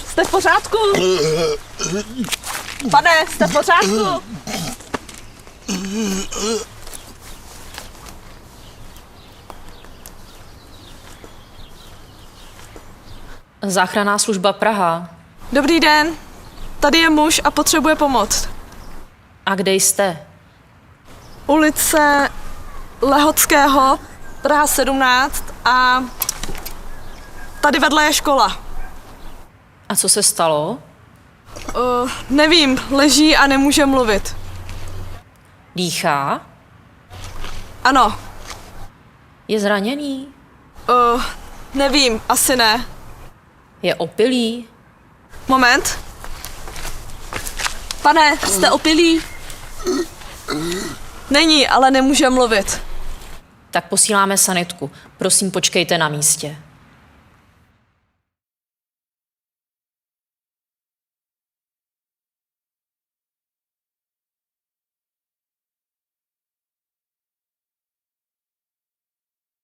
Jste v pořádku? Pane, jste v pořádku? Záchranná služba Praha. Dobrý den. Tady je muž a potřebuje pomoc. A kde jste? Ulice Lehockého, Praha 17 a tady vedle je škola. A co se stalo? Nevím, leží a nemůže mluvit. Dýchá? Ano. Je zraněný? Nevím, asi ne. Je opilý? Moment. Pane, jste opilý? Není, ale nemůže mluvit. Tak posíláme sanitku. Prosím, počkejte na místě.